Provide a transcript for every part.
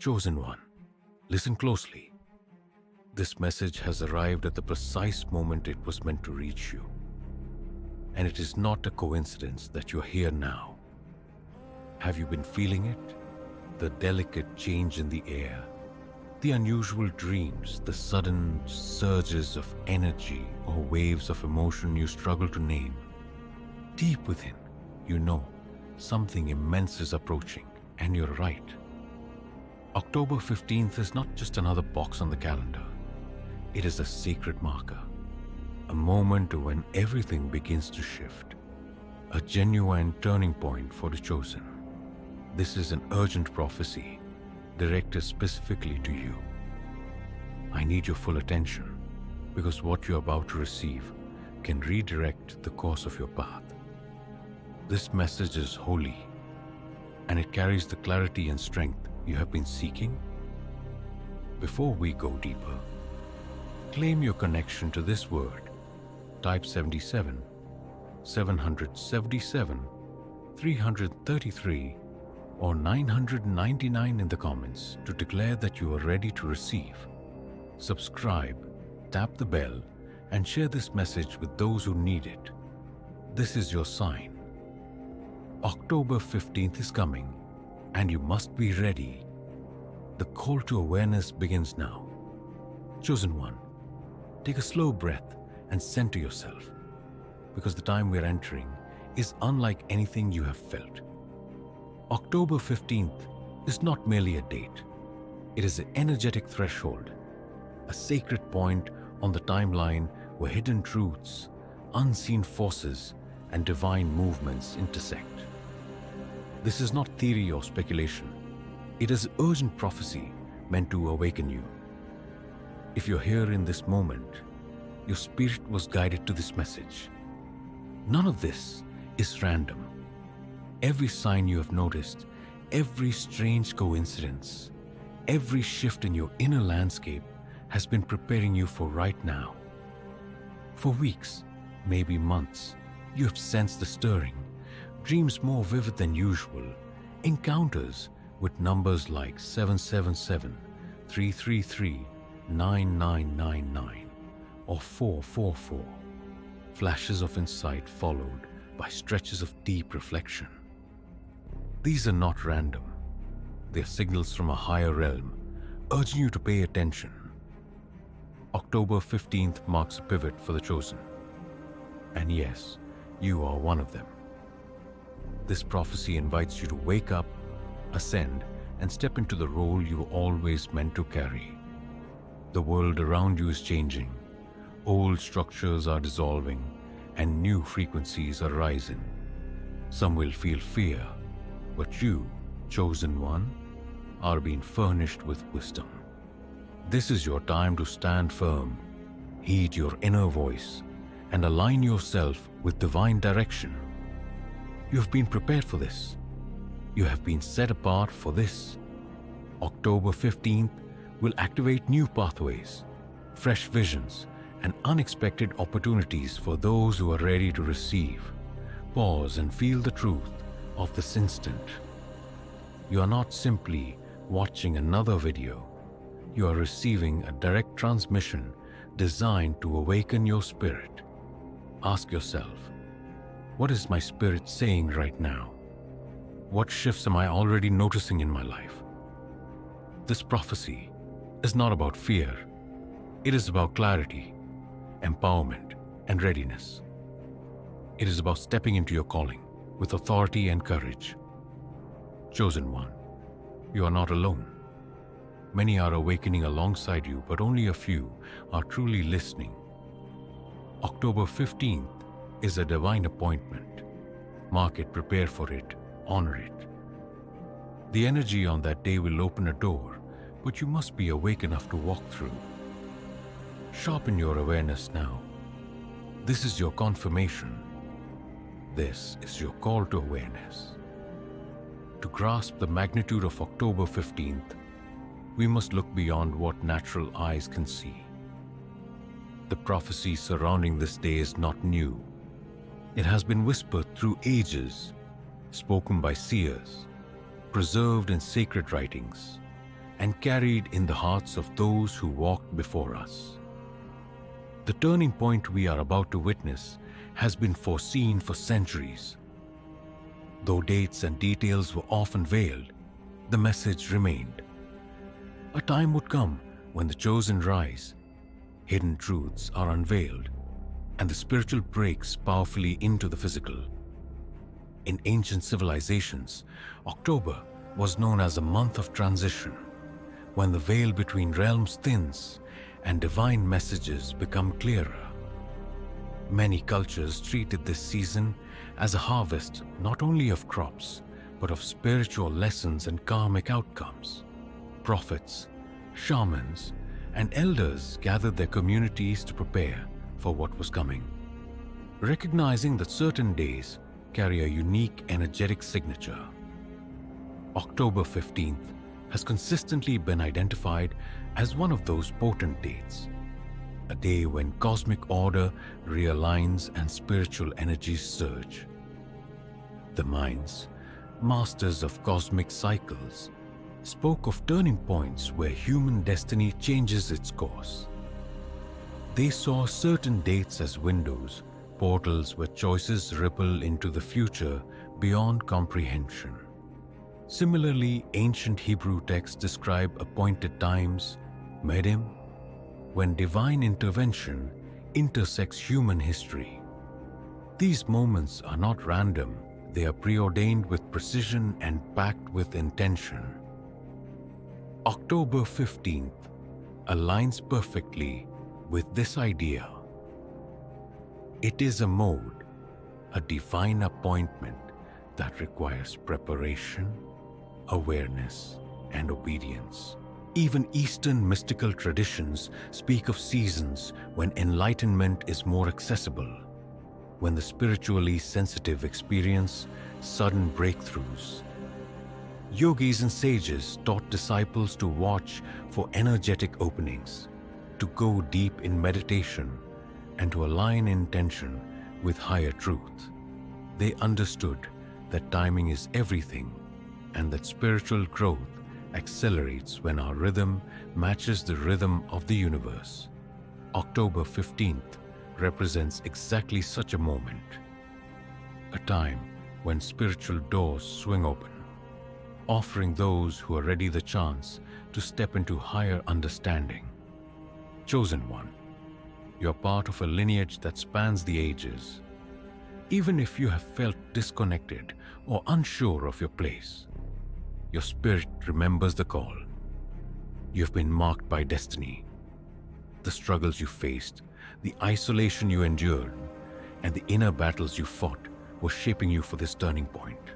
Chosen one, listen closely. This message has arrived at the precise moment it was meant to reach you. And it is not a coincidence that you're here now. Have you been feeling it? The delicate change in the air, the unusual dreams, the sudden surges of energy or waves of emotion you struggle to name. Deep within, you know something immense is approaching, and you're right. October 15th is not just another box on the calendar. It is a sacred marker, a moment when everything begins to shift, a genuine turning point for the chosen. This is an urgent prophecy directed specifically to you. I need your full attention because what you're about to receive can redirect the course of your path. This message is holy, and it carries the clarity and strength you have been seeking. Before we go deeper, claim your connection to this word. Type 77, 777, 333, or 999 in the comments to declare that you are ready to receive. Subscribe, tap the bell, and share this message with those who need it. This is your sign. October 15th is coming, and you must be ready. The call to awareness begins now. Chosen one, take a slow breath and center yourself, because the time we're entering is unlike anything you have felt. October 15th is not merely a date. It is an energetic threshold, a sacred point on the timeline where hidden truths, unseen forces, and divine movements intersect. This is not theory or speculation. It is urgent prophecy meant to awaken you. If you're here in this moment, your spirit was guided to this message. None of this is random. Every sign you have noticed, every strange coincidence, every shift in your inner landscape has been preparing you for right now. For weeks, maybe months, you have sensed the stirring, dreams more vivid than usual, encounters with numbers like 777, 333, 9999, or 444, flashes of insight followed by stretches of deep reflection. These are not random. They are signals from a higher realm, urging you to pay attention. October 15th marks a pivot for the chosen. And yes, you are one of them. This prophecy invites you to wake up, ascend, and step into the role you were always meant to carry. The world around you is changing. Old structures are dissolving, and new frequencies are rising. Some will feel fear, but you, chosen one, are being furnished with wisdom. This is your time to stand firm, heed your inner voice, and align yourself with divine direction. You have been prepared for this. You have been set apart for this. October 15th will activate new pathways, fresh visions, and unexpected opportunities for those who are ready to receive. Pause and feel the truth of this instant. You are not simply watching another video. You are receiving a direct transmission designed to awaken your spirit. Ask yourself, what is my spirit saying right now? What shifts am I already noticing in my life? This prophecy is not about fear. It is about clarity, empowerment, and readiness. It is about stepping into your calling with authority and courage. Chosen one, you are not alone. Many are awakening alongside you, but only a few are truly listening. October 15th is a divine appointment. Mark it, prepare for it, honor it. The energy on that day will open a door, but you must be awake enough to walk through. Sharpen your awareness now. This is your confirmation. This is your call to awareness. To grasp the magnitude of October 15th, we must look beyond what natural eyes can see. The prophecy surrounding this day is not new. It has been whispered through ages, spoken by seers, preserved in sacred writings, and carried in the hearts of those who walked before us. The turning point we are about to witness has been foreseen for centuries. Though dates and details were often veiled, the message remained. A time would come when the chosen rise, hidden truths are unveiled, and the spiritual breaks powerfully into the physical. In ancient civilizations, October was known as a month of transition, when the veil between realms thins and divine messages become clearer. Many cultures treated this season as a harvest not only of crops, but of spiritual lessons and karmic outcomes. Prophets, shamans, and elders gathered their communities to prepare for what was coming, recognizing that certain days carry a unique energetic signature. October 15th has consistently been identified as one of those potent dates, a day when cosmic order realigns and spiritual energies surge. The minds, masters of cosmic cycles, spoke of turning points where human destiny changes its course. They saw certain dates as windows, portals where choices ripple into the future beyond comprehension. Similarly, ancient Hebrew texts describe appointed times, medim, when divine intervention intersects human history. These moments are not random, they are preordained with precision and packed with intention. October 15th aligns perfectly with this idea. It is a mode, a divine appointment that requires preparation, awareness, and obedience. Even Eastern mystical traditions speak of seasons when enlightenment is more accessible, when the spiritually sensitive experience sudden breakthroughs. Yogis and sages taught disciples to watch for energetic openings, to go deep in meditation, and to align intention with higher truth. They understood that timing is everything and that spiritual growth accelerates when our rhythm matches the rhythm of the universe. October 15th represents exactly such a moment, a time when spiritual doors swing open, offering those who are ready the chance to step into higher understanding. Chosen one, you are part of a lineage that spans the ages. Even if you have felt disconnected or unsure of your place, your spirit remembers the call. You have been marked by destiny. The struggles you faced, the isolation you endured, and the inner battles you fought were shaping you for this turning point.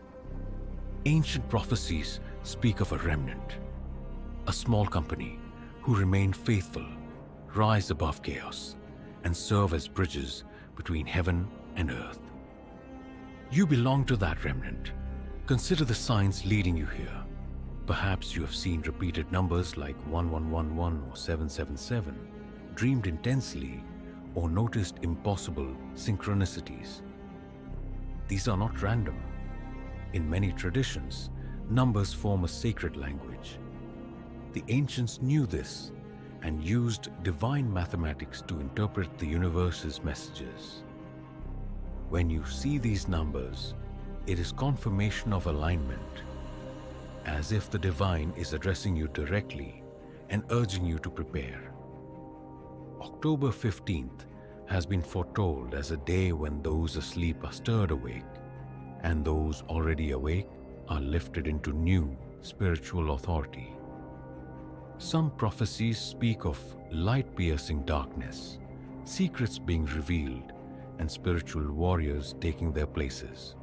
Ancient prophecies speak of a remnant, a small company who remain faithful, rise above chaos, and serve as bridges between heaven and earth. You belong to that remnant. Consider the signs leading you here. Perhaps you have seen repeated numbers like 1111 or 777, dreamed intensely, or noticed impossible synchronicities. These are not random. In many traditions, numbers form a sacred language. The ancients knew this and used divine mathematics to interpret the universe's messages. When you see these numbers, it is confirmation of alignment, as if the divine is addressing you directly and urging you to prepare. October 15th has been foretold as a day when those asleep are stirred awake, and those already awake are lifted into new spiritual authority. Some prophecies speak of light piercing darkness, secrets being revealed, and spiritual warriors taking their places.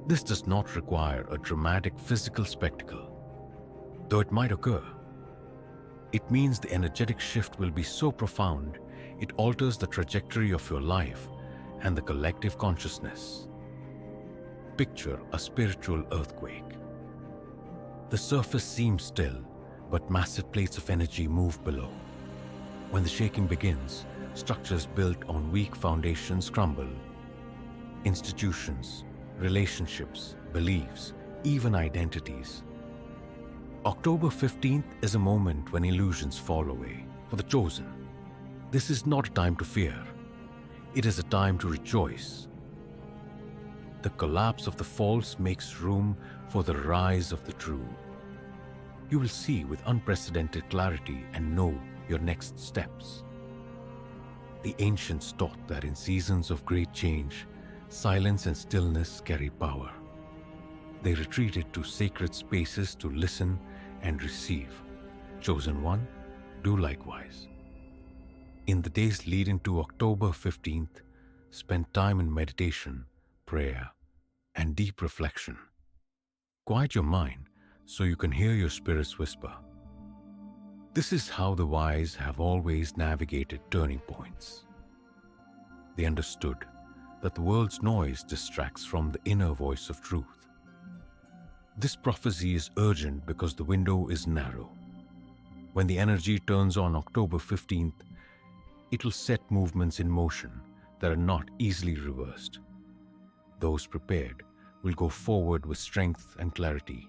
This does not require a dramatic physical spectacle, though it might occur. It means the energetic shift will be so profound, it alters the trajectory of your life and the collective consciousness. Picture a spiritual earthquake. The surface seems still, but massive plates of energy move below. When the shaking begins, structures built on weak foundations crumble. Institutions, relationships, beliefs, even identities. October 15th is a moment when illusions fall away. For the chosen, this is not a time to fear. It is a time to rejoice. The collapse of the false makes room for the rise of the true. You will see with unprecedented clarity and know your next steps. The ancients taught that in seasons of great change, silence and stillness carry power. They retreated to sacred spaces to listen and receive. Chosen one, do likewise. In the days leading to October 15th, spend time in meditation, prayer, and deep reflection. Quiet your mind so you can hear your spirit's whisper. This is how the wise have always navigated turning points. They understood that the world's noise distracts from the inner voice of truth. This prophecy is urgent because the window is narrow. When the energy turns on October 15th, it will set movements in motion that are not easily reversed. Those prepared will go forward with strength and clarity.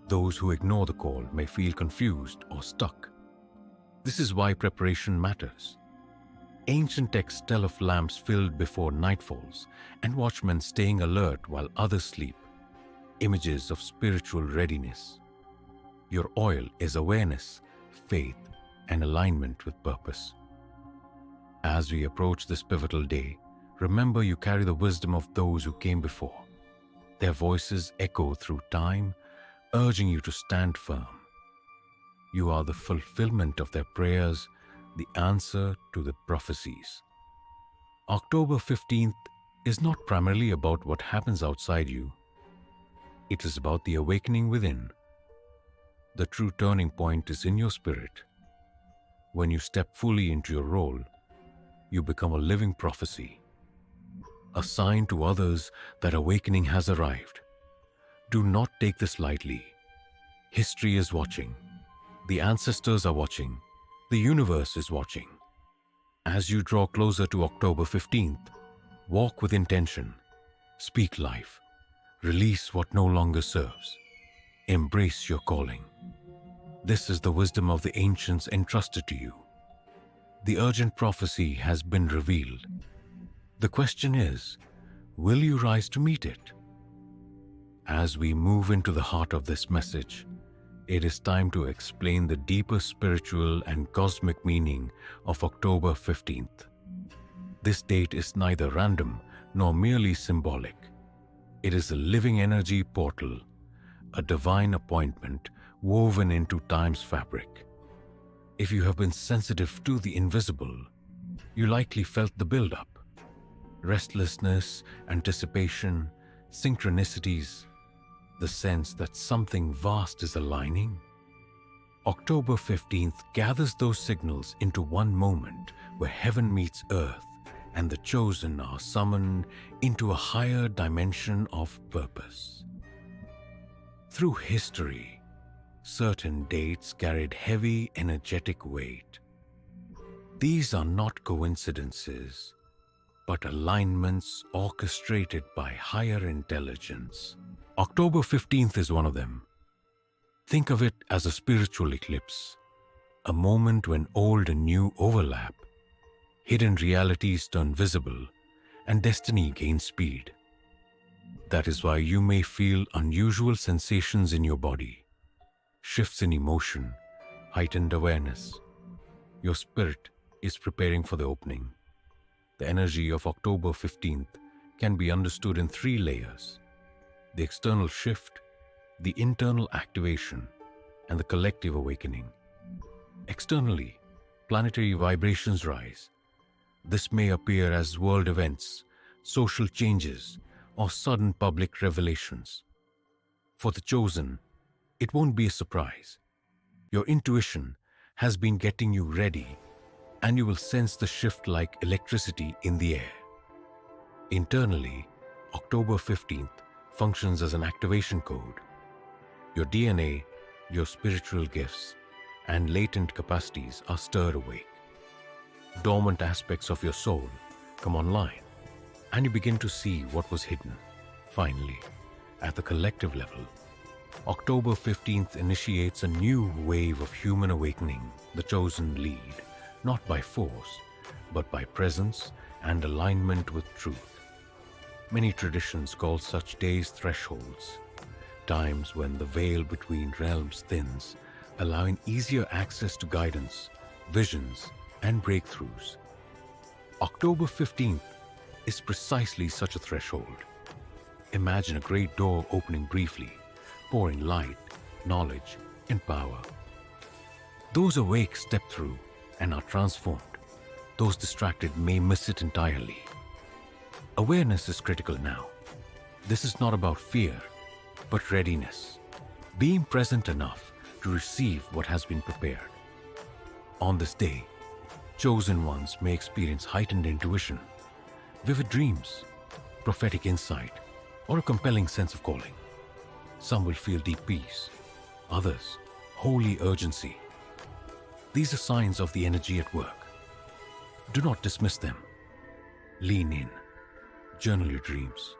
Those who ignore the call may feel confused or stuck. This is why preparation matters. Ancient texts tell of lamps filled before night falls and watchmen staying alert while others sleep, images of spiritual readiness. Your oil is awareness, faith, and alignment with purpose. As we approach this pivotal day, remember you carry the wisdom of those who came before. Their voices echo through time, urging you to stand firm. You are the fulfillment of their prayers, the answer to the prophecies. October 15th is not primarily about what happens outside you. It is about the awakening within. The true turning point is in your spirit. When you step fully into your role, you become a living prophecy, a sign to others that awakening has arrived. Do not take this lightly. History is watching. The ancestors are watching. The universe is watching. As you draw closer to October 15th, walk with intention. Speak life. Release what no longer serves. Embrace your calling. This is the wisdom of the ancients entrusted to you. The urgent prophecy has been revealed. The question is, will you rise to meet it? As we move into the heart of this message, it is time to explain the deeper spiritual and cosmic meaning of October 15th. This date is neither random nor merely symbolic. It is a living energy portal, a divine appointment woven into time's fabric. If you have been sensitive to the invisible, you likely felt the build-up. Restlessness, anticipation, synchronicities, the sense that something vast is aligning. October 15th gathers those signals into one moment where heaven meets earth and the chosen are summoned into a higher dimension of purpose. Through history, certain dates carried heavy energetic weight. These are not coincidences, but alignments orchestrated by higher intelligence. October 15th is one of them. Think of it as a spiritual eclipse, a moment when old and new overlap, hidden realities turn visible, and destiny gains speed. That is why you may feel unusual sensations in your body, shifts in emotion, heightened awareness. Your spirit is preparing for the opening. The energy of October 15th can be understood in three layers: the external shift, the internal activation, and the collective awakening. Externally, planetary vibrations rise. This may appear as world events, social changes, or sudden public revelations. For the chosen, it won't be a surprise. Your intuition has been getting you ready, and you will sense the shift like electricity in the air. Internally, October 15th functions as an activation code. Your DNA, your spiritual gifts, and latent capacities are stirred awake. Dormant aspects of your soul come online, and you begin to see what was hidden. Finally, at the collective level, October 15th initiates a new wave of human awakening. The chosen lead, not by force, but by presence and alignment with truth. Many traditions call such days thresholds, times when the veil between realms thins, allowing easier access to guidance, visions, and breakthroughs. October 15th is precisely such a threshold. Imagine a great door opening briefly, pouring light, knowledge, and power. Those awake step through and are transformed. Those distracted may miss it entirely. Awareness is critical now. This is not about fear, but readiness, being present enough to receive what has been prepared. On this day, chosen ones may experience heightened intuition, vivid dreams, prophetic insight, or a compelling sense of calling. Some will feel deep peace, others, holy urgency. These are signs of the energy at work. Do not dismiss them. Lean in, journal your dreams,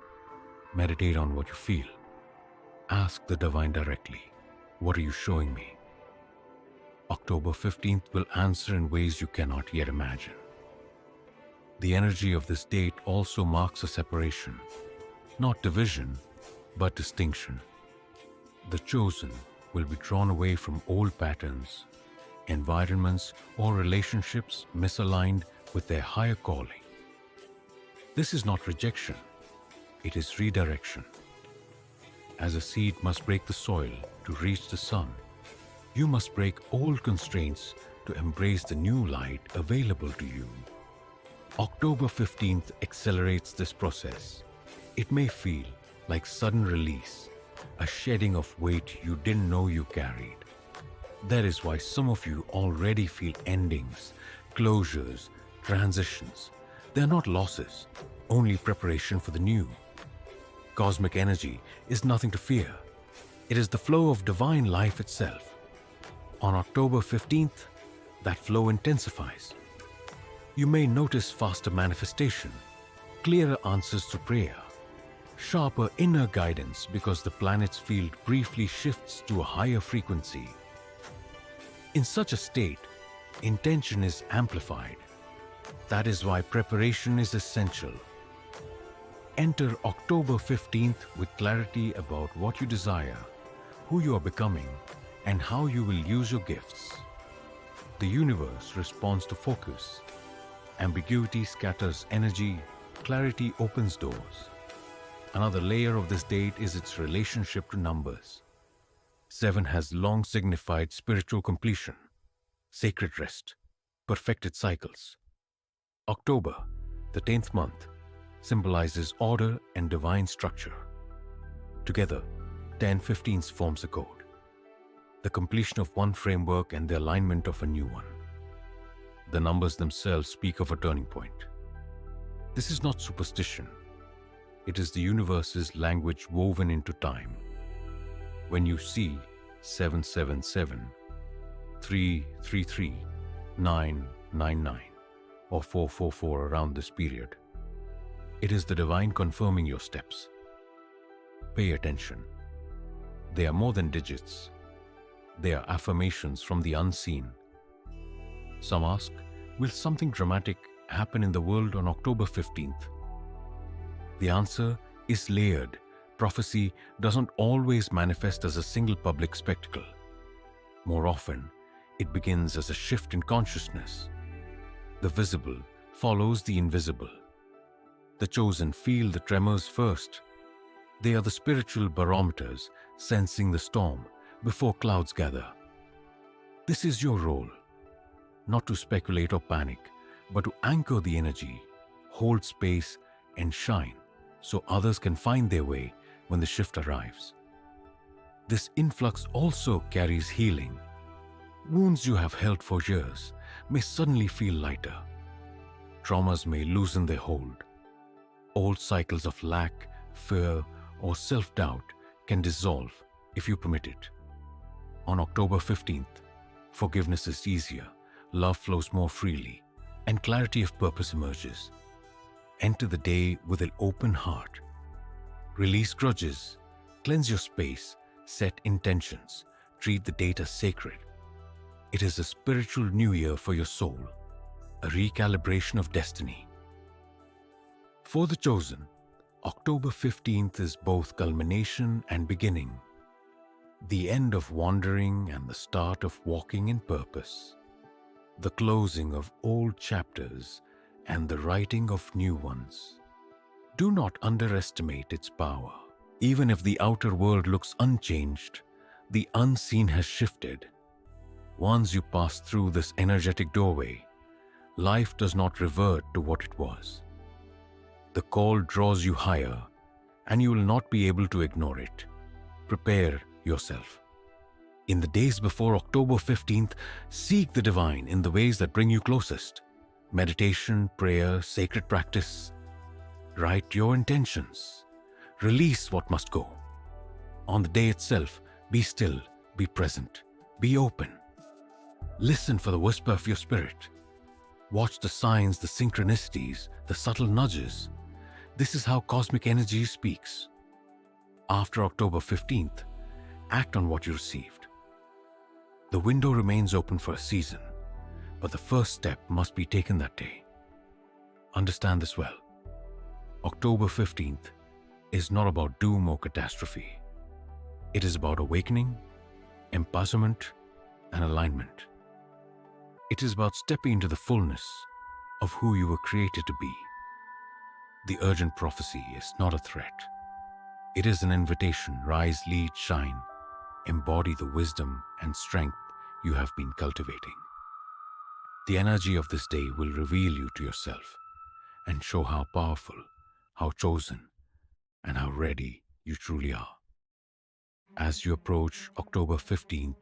meditate on what you feel. Ask the divine directly, what are you showing me? October 15th will answer in ways you cannot yet imagine. The energy of this date also marks a separation, not division, but distinction. The chosen will be drawn away from old patterns, environments, or relationships misaligned with their higher calling. This is not rejection, it is redirection. As a seed must break the soil to reach the sun, you must break old constraints to embrace the new light available to you. October 15th accelerates this process. It may feel like sudden release, a shedding of weight you didn't know you carried. That is why some of you already feel endings, closures, transitions. They are not losses, only preparation for the new. Cosmic energy is nothing to fear. It is the flow of divine life itself. On October 15th, that flow intensifies. You may notice faster manifestation, clearer answers to prayer, sharper inner guidance because the planet's field briefly shifts to a higher frequency. In such a state, intention is amplified. That is why preparation is essential. Enter October 15th with clarity about what you desire, who you are becoming, and how you will use your gifts. The universe responds to focus. Ambiguity scatters energy, clarity opens doors. Another layer of this date is its relationship to numbers. 7 has long signified spiritual completion, sacred rest, perfected cycles. October, the 10th month, symbolizes order and divine structure. Together, 10/15 forms a code, the completion of one framework and the alignment of a new one. The numbers themselves speak of a turning point. This is not superstition. It is the universe's language woven into time. When you see 777, 333, 999, or 444 around this period, it is the divine confirming your steps. Pay attention. They are more than digits. They are affirmations from the unseen. Some ask, will something dramatic happen in the world on October 15th? The answer is layered. Prophecy doesn't always manifest as a single public spectacle. More often, it begins as a shift in consciousness. The visible follows the invisible. The chosen feel the tremors first. They are the spiritual barometers, sensing the storm before clouds gather. This is your role, not to speculate or panic, but to anchor the energy, hold space, and shine so others can find their way when the shift arrives. This influx also carries healing. Wounds you have held for years may suddenly feel lighter. Traumas may loosen their hold. Old cycles of lack, fear, or self-doubt can dissolve if you permit it. On October 15th, forgiveness is easier, love flows more freely, and clarity of purpose emerges. Enter the day with an open heart. Release grudges, cleanse your space, Set intentions. Treat the date as sacred. It is a spiritual new year for your soul, a recalibration of destiny. For the chosen, October 15th is both culmination and beginning, the end of wandering and the start of walking in purpose, the closing of old chapters and the writing of new ones. Do not underestimate its power. Even if the outer world looks unchanged, the unseen has shifted. Once you pass through this energetic doorway, life does not revert to what it was. The call draws you higher, and you will not be able to ignore it. Prepare yourself. In the days before October 15th, seek the divine in the ways that bring you closest. Meditation, prayer, sacred practice. Write your intentions. Release what must go. On the day itself, be still, be present, be open. Listen for the whisper of your spirit. Watch the signs, the synchronicities, the subtle nudges. This is how cosmic energy speaks. After October 15th, act on what you received. The window remains open for a season, but the first step must be taken that day. Understand this well. October 15th is not about doom or catastrophe. It is about awakening, empowerment, and alignment. It is about stepping into the fullness of who you were created to be. The urgent prophecy is not a threat. It is an invitation. Rise, lead, shine. Embody the wisdom and strength you have been cultivating. The energy of this day will reveal you to yourself and show how powerful, how chosen, and how ready you truly are. As you approach October 15th,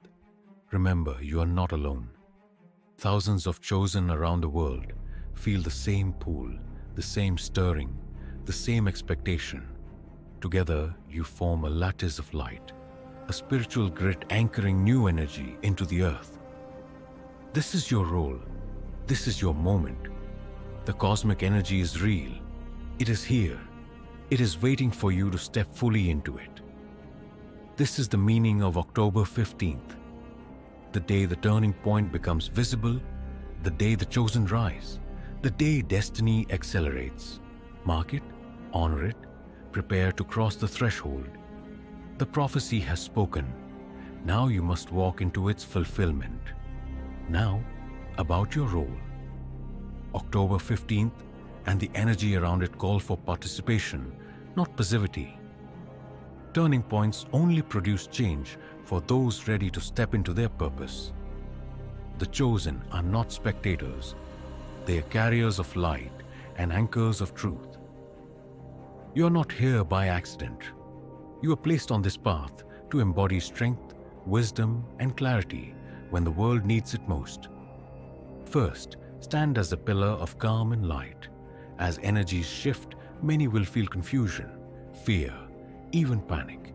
remember you are not alone. Thousands of chosen around the world feel the same pull, the same stirring, the same expectation. Together, you form a lattice of light, a spiritual grid anchoring new energy into the earth. This is your role. This is your moment. The cosmic energy is real. It is here. It is waiting for you to step fully into it. This is the meaning of October 15th, the day the turning point becomes visible, the day the chosen rise, the day destiny accelerates. Mark it, honor it, prepare to cross the threshold. The prophecy has spoken. Now you must walk into its fulfillment. Now, about your role. October 15th and the energy around it call for participation, not passivity. Turning points only produce change for those ready to step into their purpose. The chosen are not spectators. They are carriers of light and anchors of truth. You are not here by accident. You are placed on this path to embody strength, wisdom, and clarity when the world needs it most. First, stand as a pillar of calm and light. As energies shift, many will feel confusion, fear, even panic.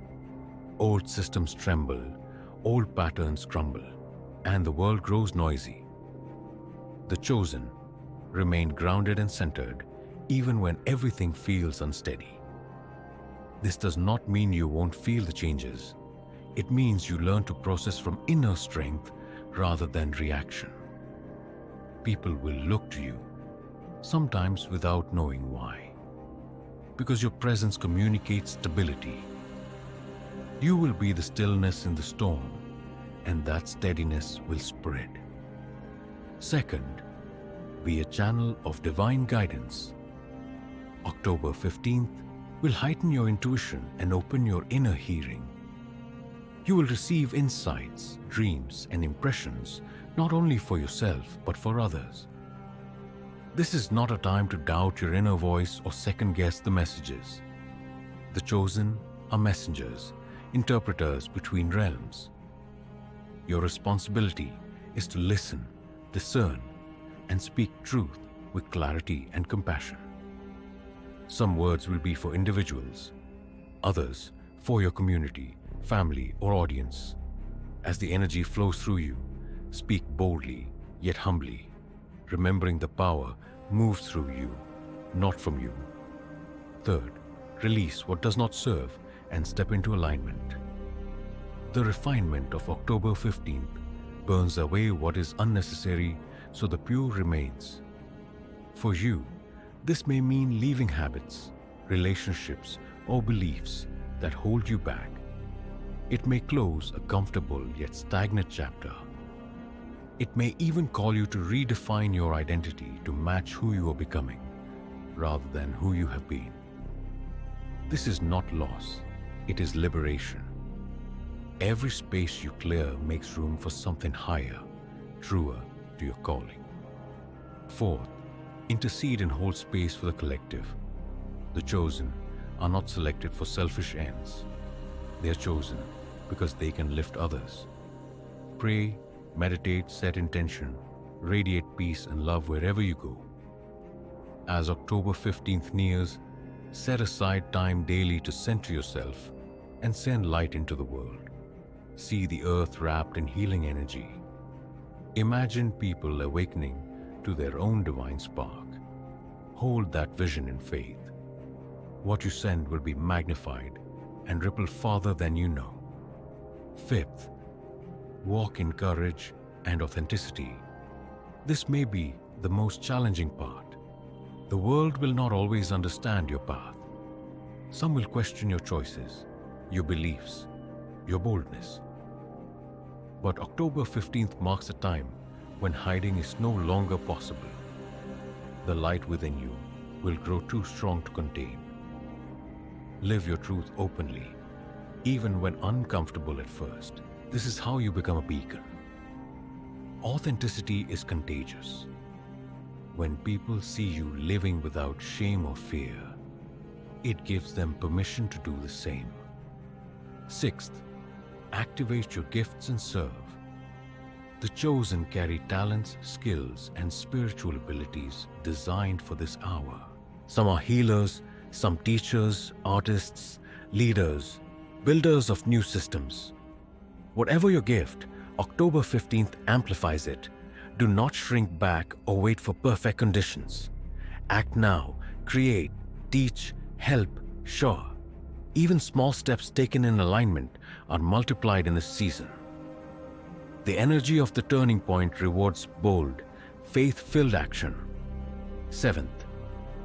Old systems tremble, old patterns crumble, and the world grows noisy. The chosen remain grounded and centered even when everything feels unsteady. This does not mean you won't feel the changes. It means you learn to process from inner strength rather than reaction. People will look to you, sometimes without knowing why, because your presence communicates stability. You will be the stillness in the storm, and that steadiness will spread. Second, be a channel of divine guidance. October 15th will heighten your intuition and open your inner hearing. You will receive insights, dreams, and impressions not only for yourself but for others. This is not a time to doubt your inner voice or second-guess the messages. The chosen are messengers, interpreters between realms. Your responsibility is to listen, discern, and speak truth with clarity and compassion. Some words will be for individuals, others for your community, family, or audience. As the energy flows through you, speak boldly yet humbly, remembering the power moves through you, not from you. Third, release what does not serve and step into alignment. The refinement of October 15th burns away what is unnecessary so the pure remains. For you, this may mean leaving habits, relationships, or beliefs that hold you back. It may close a comfortable yet stagnant chapter. It may even call you to redefine your identity to match who you are becoming, rather than who you have been. This is not loss, it is liberation. Every space you clear makes room for something higher, truer to your calling. Fourth, intercede and hold space for the collective. The chosen are not selected for selfish ends. They are chosen because they can lift others. Pray, meditate, set intention, radiate peace and love wherever you go. As October 15th nears, set aside time daily to center yourself and send light into the world. See the earth wrapped in healing energy. Imagine people awakening to their own divine spark. Hold that vision in faith. What you send will be magnified and ripple farther than you know. Fifth, walk in courage and authenticity. This may be the most challenging part. The world will not always understand your path. Some will question your choices, your beliefs, your boldness. But October 15th marks a time when hiding is no longer possible. The light within you will grow too strong to contain. Live your truth openly, even when uncomfortable at first. This is how you become a beacon. Authenticity is contagious. When people see you living without shame or fear, it gives them permission to do the same. Sixth, activate your gifts and serve. The chosen carry talents, skills, and spiritual abilities designed for this hour. Some are healers, some teachers, artists, leaders, builders of new systems. Whatever your gift, October 15th amplifies it. Do not shrink back or wait for perfect conditions. Act now, create, teach, help, show. Even small steps taken in alignment are multiplied in this season. The energy of the turning point rewards bold, faith-filled action. Seventh,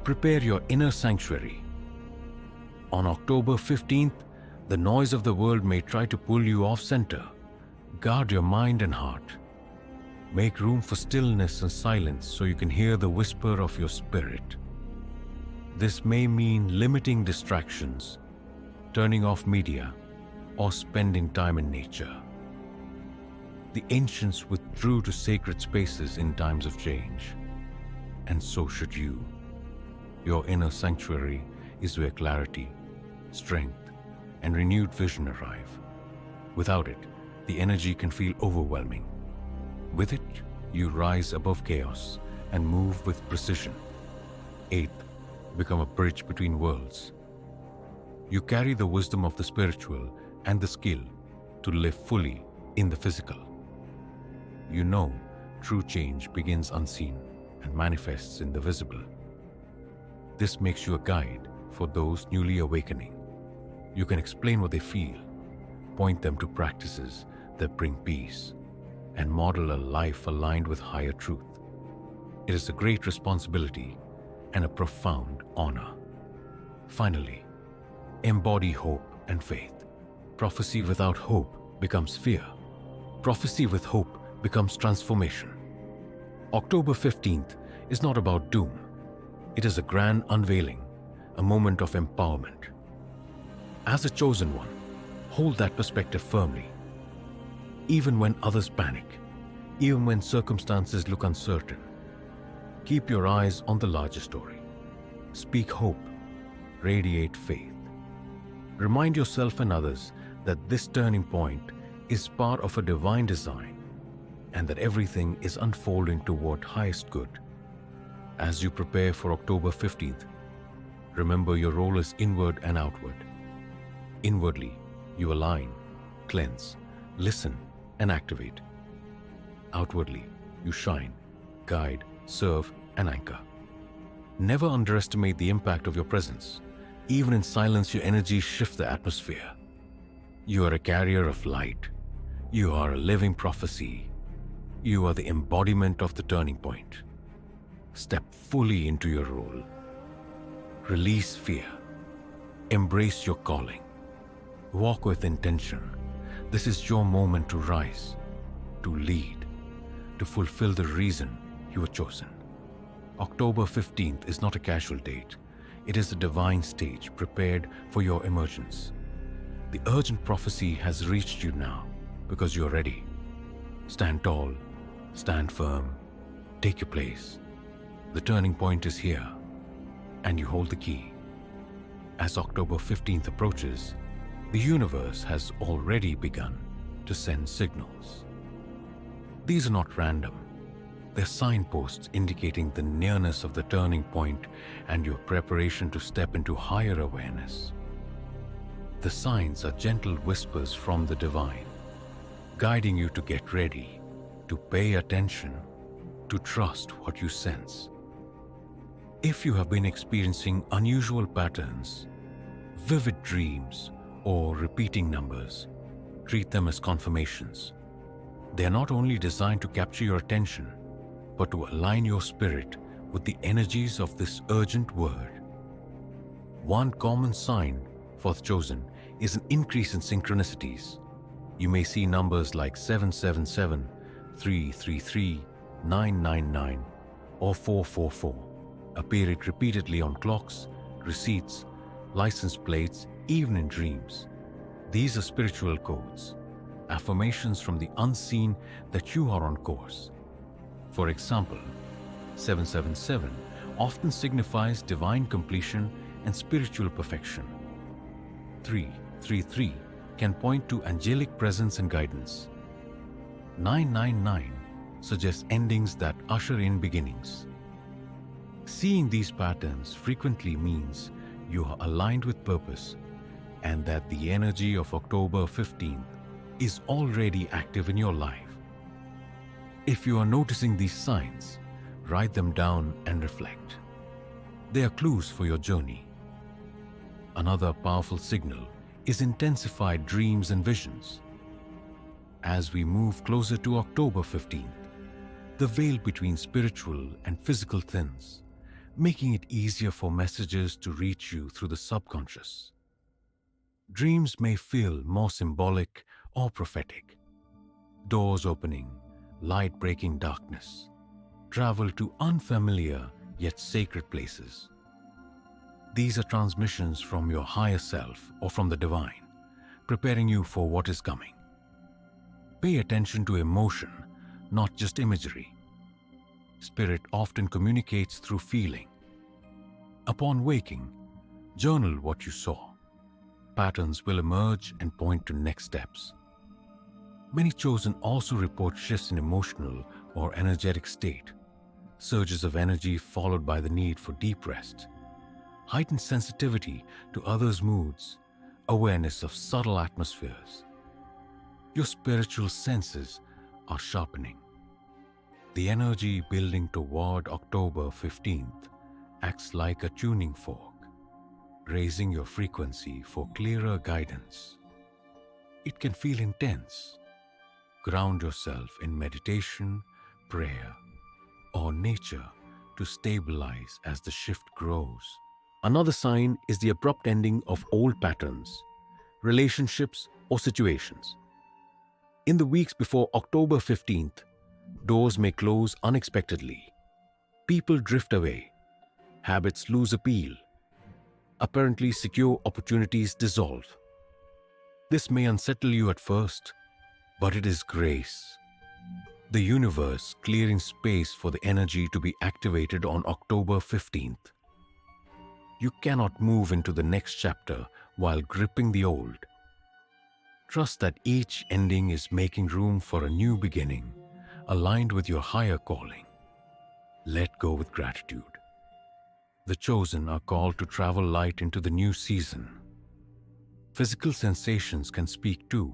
prepare your inner sanctuary. On October 15th, the noise of the world may try to pull you off center. Guard your mind and heart. Make room for stillness and silence so you can hear the whisper of your spirit. This may mean limiting distractions, turning off media, or spending time in nature. The ancients withdrew to sacred spaces in times of change, and so should you. Your inner sanctuary is where clarity, strength, and renewed vision arrive. Without it, the energy can feel overwhelming. With it, you rise above chaos and move with precision. Eighth, become a bridge between worlds. You carry the wisdom of the spiritual and the skill to live fully in the physical. You know, true change begins unseen and manifests in the visible. This makes you a guide for those newly awakening. You can explain what they feel, point them to practices that bring peace, and model a life aligned with higher truth. It is a great responsibility and a profound honor. Finally, embody hope and faith. Prophecy without hope becomes fear. Prophecy with hope becomes transformation. October 15th is not about doom. It is a grand unveiling, a moment of empowerment. As a chosen one, hold that perspective firmly. Even when others panic, even when circumstances look uncertain, keep your eyes on the larger story. Speak hope, radiate faith. Remind yourself and others that this turning point is part of a divine design and that everything is unfolding toward highest good. As you prepare for October 15th, remember your role is inward and outward. Inwardly, you align, cleanse, listen, and activate. Outwardly, you shine, guide, serve, and anchor. Never underestimate the impact of your presence. Even in silence, your energies shift the atmosphere. You are a carrier of light. You are a living prophecy. You are the embodiment of the turning point. Step fully into your role. Release fear. Embrace your calling. Walk with intention. This is your moment to rise, to lead, to fulfill the reason you were chosen. October 15th is not a casual date. It is a divine stage prepared for your emergence. The urgent prophecy has reached you now because you are ready. Stand tall, stand firm, take your place. The turning point is here, and you hold the key. As October 15th approaches, the universe has already begun to send signals. These are not random. They're signposts indicating the nearness of the turning point and your preparation to step into higher awareness. The signs are gentle whispers from the divine, guiding you to get ready, to pay attention, to trust what you sense. If you have been experiencing unusual patterns, vivid dreams, or repeating numbers, treat them as confirmations. They are not only designed to capture your attention, but to align your spirit with the energies of this urgent word. One common sign for the chosen is an increase in synchronicities. You may see numbers like 777, 333, 999, or 444 appearing repeatedly on clocks, receipts, license plates, even in dreams. These are spiritual codes, affirmations from the unseen that you are on course. For example, 777 often signifies divine completion and spiritual perfection. 333 can point to angelic presence and guidance. 999 suggests endings that usher in beginnings. Seeing these patterns frequently means you are aligned with purpose and that the energy of October 15th is already active in your life. If you are noticing these signs, write them down and reflect. They are clues for your journey. Another powerful signal is intensified dreams and visions. As we move closer to October 15th, the veil between spiritual and physical thins, making it easier for messages to reach you through the subconscious. Dreams may feel more symbolic or prophetic. Doors opening, light breaking darkness, travel to unfamiliar yet sacred places. These are transmissions from your higher self or from the divine, preparing you for what is coming. Pay attention to emotion, not just imagery. Spirit often communicates through feeling. Upon waking, journal what you saw. Patterns will emerge and point to next steps. Many chosen also report shifts in emotional or energetic state, surges of energy followed by the need for deep rest, heightened sensitivity to others' moods, awareness of subtle atmospheres. Your spiritual senses are sharpening. The energy building toward October 15th acts like a tuning fork, raising your frequency for clearer guidance. It can feel intense. Ground yourself in meditation, prayer, or nature to stabilize as the shift grows. Another sign is the abrupt ending of old patterns, relationships, or situations. In the weeks before October 15th, doors may close unexpectedly. People drift away. Habits lose appeal. Apparently secure opportunities dissolve. This may unsettle you at first, but it is grace. The universe clearing space for the energy to be activated on October 15th. You cannot move into the next chapter while gripping the old. Trust that each ending is making room for a new beginning, aligned with your higher calling. Let go with gratitude. The chosen are called to travel light into the new season. Physical sensations can speak too.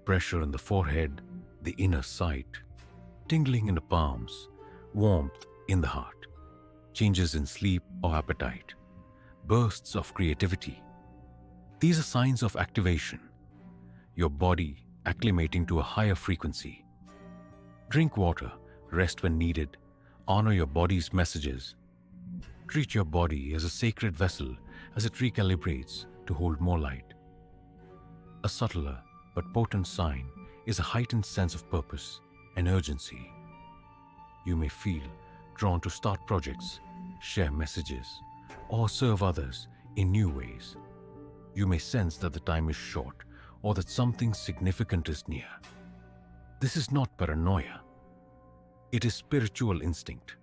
Pressure in the forehead, the inner sight, tingling in the palms, warmth in the heart, changes in sleep or appetite, bursts of creativity. These are signs of activation. your body acclimating to a higher frequency. Drink water, rest when needed, honor your body's messages. Treat your body as a sacred vessel as it recalibrates to hold more light. A subtler but potent sign is a heightened sense of purpose and urgency. You may feel drawn to start projects, share messages, or serve others in new ways. You may sense that the time is short or that something significant is near. This is not paranoia. It is spiritual instinct.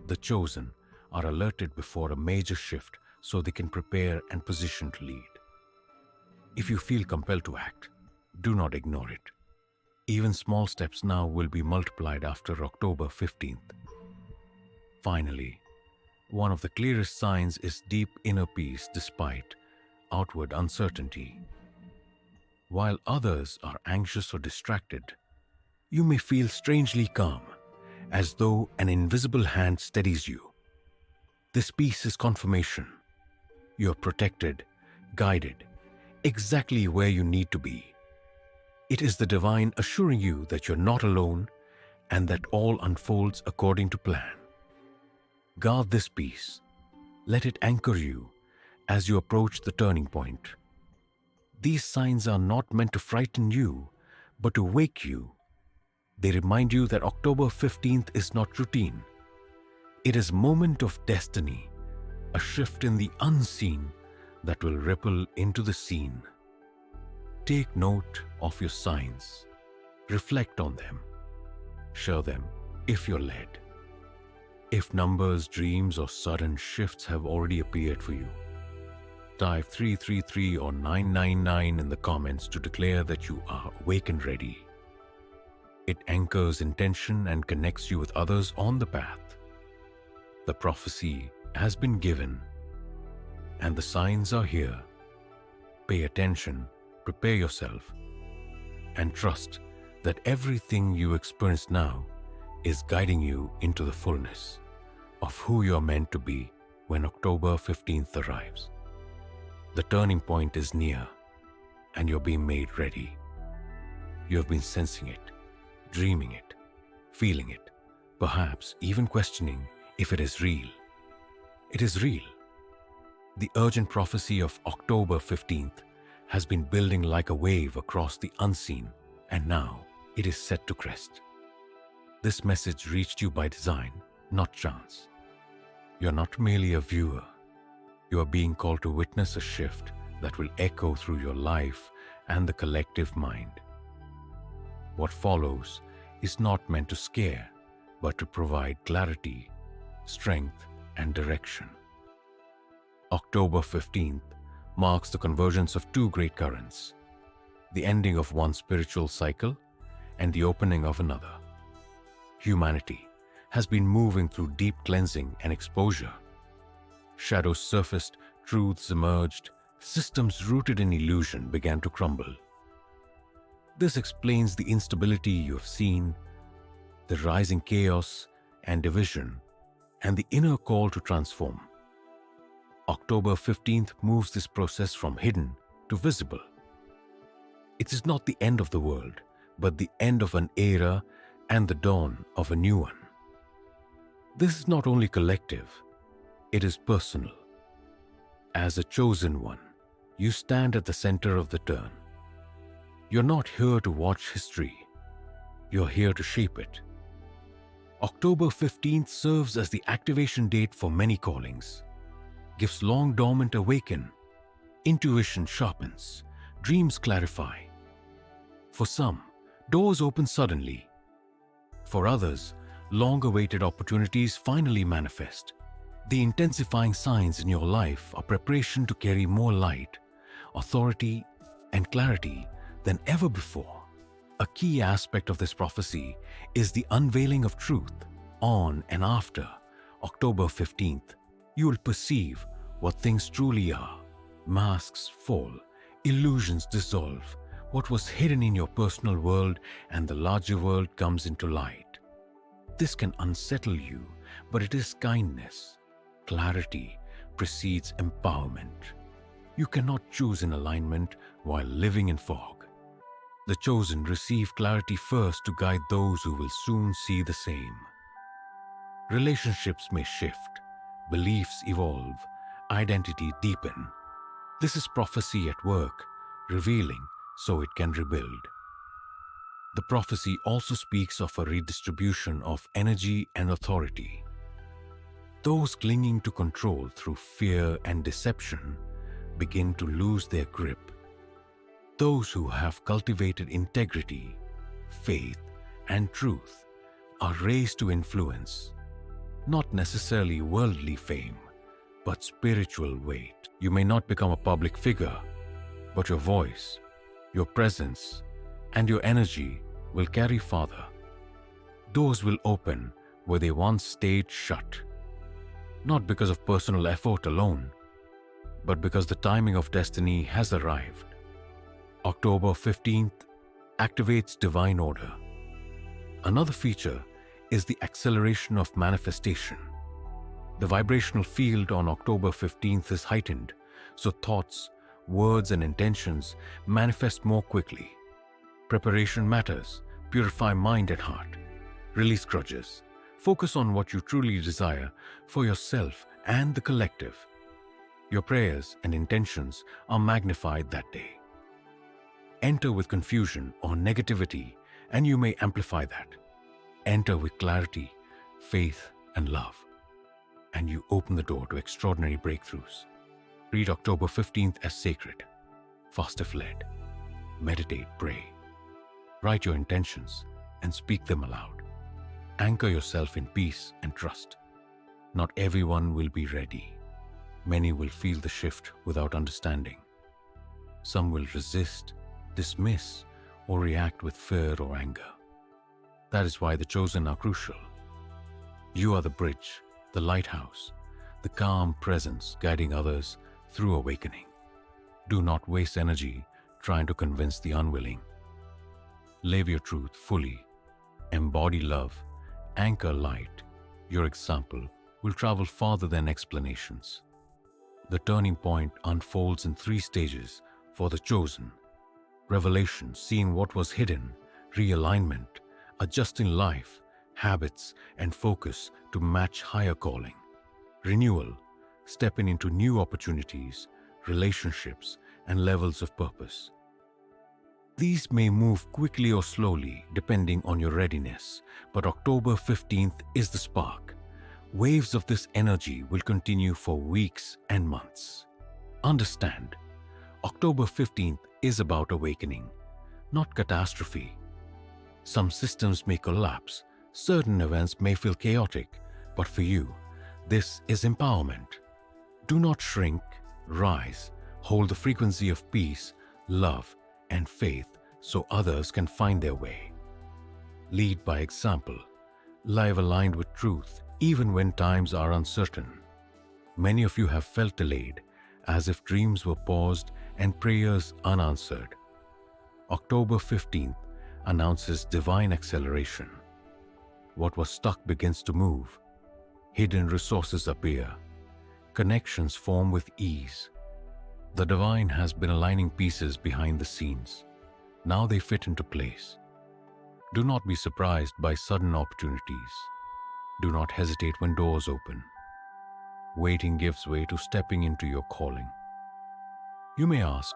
The chosen are alerted before a major shift so they can prepare and position to lead. If you feel compelled to act, do not ignore it. Even small steps now will be multiplied after October 15th. Finally, one of the clearest signs is deep inner peace despite outward uncertainty. While others are anxious or distracted, you may feel strangely calm, as though an invisible hand steadies you. This peace is confirmation. You are protected, guided, exactly where you need to be. It is the divine assuring you that you're not alone and that all unfolds according to plan. Guard this peace. Let it anchor you as you approach the turning point. These signs are not meant to frighten you, but to wake you. They remind you that October 15th is not routine. It is a moment of destiny, a shift in the unseen that will ripple into the seen. Take note of your signs. Reflect on them. Share them if you're led. If numbers, dreams, or sudden shifts have already appeared for you, type 333 or 999 in the comments to declare that you are awake and ready. It anchors intention and connects you with others on the path. The prophecy has been given, and the signs are here. Pay attention, prepare yourself, and trust that everything you experience now is guiding you into the fullness of who you are meant to be when October 15th arrives. The turning point is near, and you're being made ready. You have been sensing it, dreaming it, feeling it, perhaps even questioning if it is real. It is real. The urgent prophecy of October 15th has been building like a wave across the unseen, and now it is set to crest. This message reached you by design, not chance. You're not merely a viewer. You are being called to witness a shift that will echo through your life and the collective mind. What follows is not meant to scare, but to provide clarity, strength, and direction. October 15th marks the convergence of two great currents, the ending of one spiritual cycle and the opening of another. Humanity has been moving through deep cleansing and exposure. Shadows surfaced, truths emerged, systems rooted in illusion began to crumble. This explains the instability you have seen, the rising chaos and division, and the inner call to transform. October 15th moves this process from hidden to visible. It is not the end of the world, but the end of an era and the dawn of a new one. This is not only collective, it is personal. As a chosen one, you stand at the center of the turn. You're not here to watch history. You're here to shape it. October 15th serves as the activation date for many callings. Gifts long dormant awaken. Intuition sharpens. Dreams clarify. For some, doors open suddenly. For others, long-awaited opportunities finally manifest. The intensifying signs in your life are preparation to carry more light, authority, and clarity than ever before. A key aspect of this prophecy is the unveiling of truth. On and after October 15th, you will perceive what things truly are. Masks fall, illusions dissolve. What was hidden in your personal world and the larger world comes into light. This can unsettle you, but it is kindness. Clarity precedes empowerment. You cannot choose in alignment while living in fog. The chosen receive clarity first to guide those who will soon see the same. Relationships may shift, beliefs evolve, identity deepen. This is prophecy at work, revealing so it can rebuild. The prophecy also speaks of a redistribution of energy and authority. Those clinging to control through fear and deception begin to lose their grip. Those who have cultivated integrity, faith, and truth are raised to influence, not necessarily worldly fame, but spiritual weight. You may not become a public figure, but your voice, your presence, and your energy will carry farther. Doors will open where they once stayed shut, not because of personal effort alone, but because the timing of destiny has arrived. October 15th activates divine order. Another feature is the acceleration of manifestation. The vibrational field on October 15th is heightened, so thoughts, words, and intentions manifest more quickly. Preparation matters. Purify mind and heart. Release grudges. Focus on what you truly desire for yourself and the collective. Your prayers and intentions are magnified that day. Enter with confusion or negativity, and you may amplify that. Enter with clarity, faith, and love, and you open the door to extraordinary breakthroughs. Read October 15th as sacred. Fast if led. Meditate, pray. Write your intentions and speak them aloud. Anchor yourself in peace and trust. Not everyone will be ready. Many will feel the shift without understanding. Some will resist, dismiss, or react with fear or anger. That is why the chosen are crucial. You are the bridge, the lighthouse, the calm presence guiding others through awakening. Do not waste energy trying to convince the unwilling. Live your truth fully. Embody love. Anchor light. Your example will travel farther than explanations. The turning point unfolds in 3 stages for the chosen. Revelation, seeing what was hidden. Realignment, adjusting life, habits, and focus to match higher calling. Renewal, stepping into new opportunities, relationships, and levels of purpose. These may move quickly or slowly depending on your readiness, but October 15th is the spark. Waves of this energy will continue for weeks and months. Understand, October 15th is about awakening, not catastrophe. Some systems may collapse, certain events may feel chaotic, but for you, this is empowerment. Do not shrink, rise, hold the frequency of peace, love, and faith so others can find their way. Lead by example. Live aligned with truth even when times are uncertain. Many of you have felt delayed, as if dreams were paused and prayers unanswered. October 15th announces divine acceleration. What was stuck begins to move. Hidden resources appear. Connections form with ease. The divine has been aligning pieces behind the scenes. Now they fit into place. Do not be surprised by sudden opportunities. Do not hesitate when doors open. Waiting gives way to stepping into your calling. You may ask,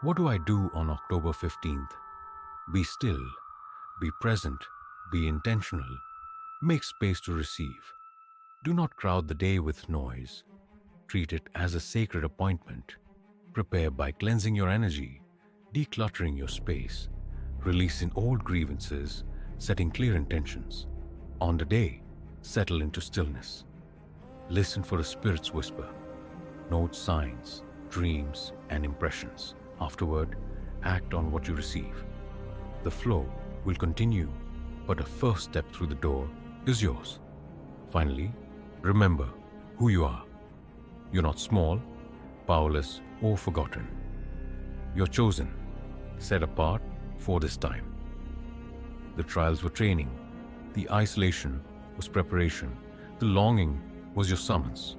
what do I do on October 15th? Be still, be present, be intentional. Make space to receive. Do not crowd the day with noise. Treat it as a sacred appointment. Prepare by cleansing your energy, decluttering your space, releasing old grievances, setting clear intentions. On the day, settle into stillness. Listen for the Spirit's whisper. Note signs, dreams, and impressions. Afterward, act on what you receive. The flow will continue, but a first step through the door is yours. Finally, remember who you are. You're not small, powerless, or forgotten. You're chosen, set apart for this time. The trials were training. The isolation was preparation. The longing was your summons.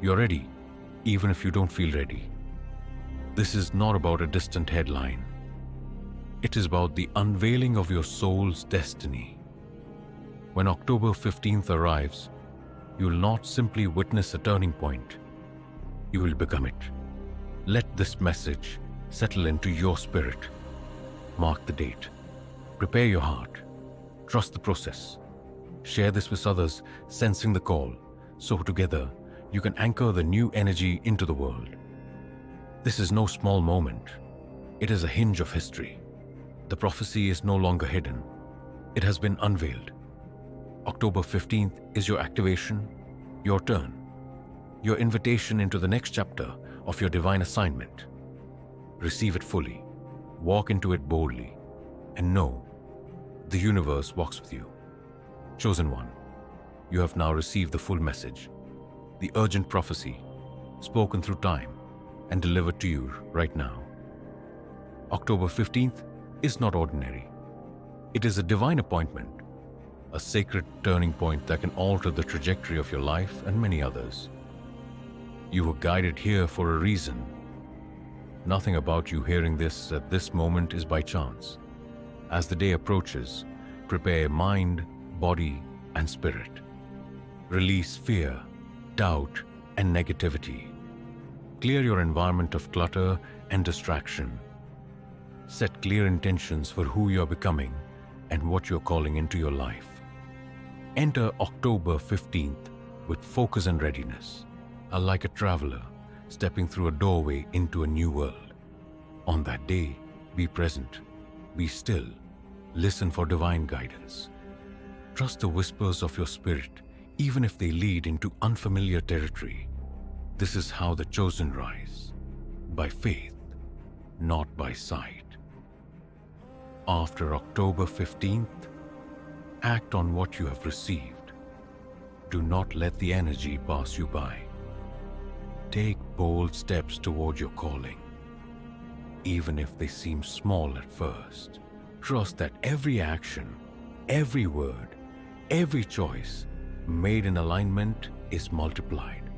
You're ready, even if you don't feel ready. This is not about a distant headline. It is about the unveiling of your soul's destiny. When October 15th arrives, you will not simply witness a turning point, you will become it. Let this message settle into your spirit. Mark the date. Prepare your heart. Trust the process. Share this with others, sensing the call, so together you can anchor the new energy into the world. This is no small moment. It is a hinge of history. The prophecy is no longer hidden. It has been unveiled. October 15th is your activation, your turn, your invitation into the next chapter of your divine assignment. Receive it fully, walk into it boldly, and know the universe walks with you. Chosen one, you have now received the full message, the urgent prophecy, spoken through time and delivered to you right now. October 15th is not ordinary. It is a divine appointment, a sacred turning point that can alter the trajectory of your life and many others. You were guided here for a reason. Nothing about you hearing this at this moment is by chance. As the day approaches, prepare mind, body, and spirit. Release fear, doubt, and negativity. Clear your environment of clutter and distraction. Set clear intentions for who you are becoming and what you are calling into your life. Enter October 15th with focus and readiness, like a traveler stepping through a doorway into a new world. On that day, be present, be still, listen for divine guidance. Trust the whispers of your spirit, even if they lead into unfamiliar territory. This is how the chosen rise, by faith, not by sight. After October 15th, act on what you have received. Do not let the energy pass you by. Take bold steps toward your calling, even if they seem small at first. Trust that every action, every word, every choice made in alignment is multiplied.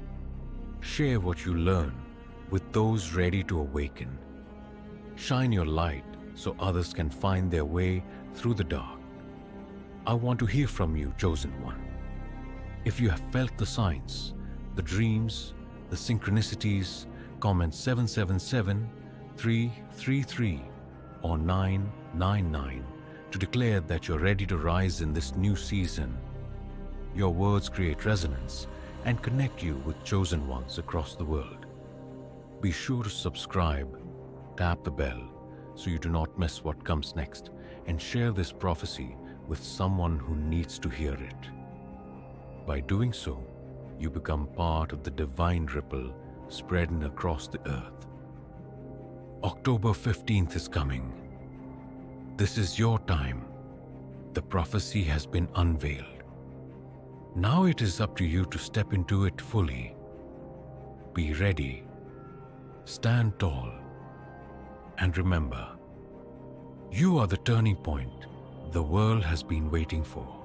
Share what you learn with those ready to awaken. Shine your light so others can find their way through the dark. I want to hear from you, chosen one. If you have felt the signs, the dreams, the synchronicities, comment 777 333 or 999 to declare that you're ready to rise in this new season. Your words create resonance and connect you with chosen ones across the world. Be sure to subscribe, tap the bell so you do not miss what comes next, and share this prophecy with someone who needs to hear it. By doing so, you become part of the divine ripple spreading across the earth. October 15th is coming. This is your time. The prophecy has been unveiled. Now it is up to you to step into it fully. Be ready, stand tall, and remember, you are the turning point the world has been waiting for.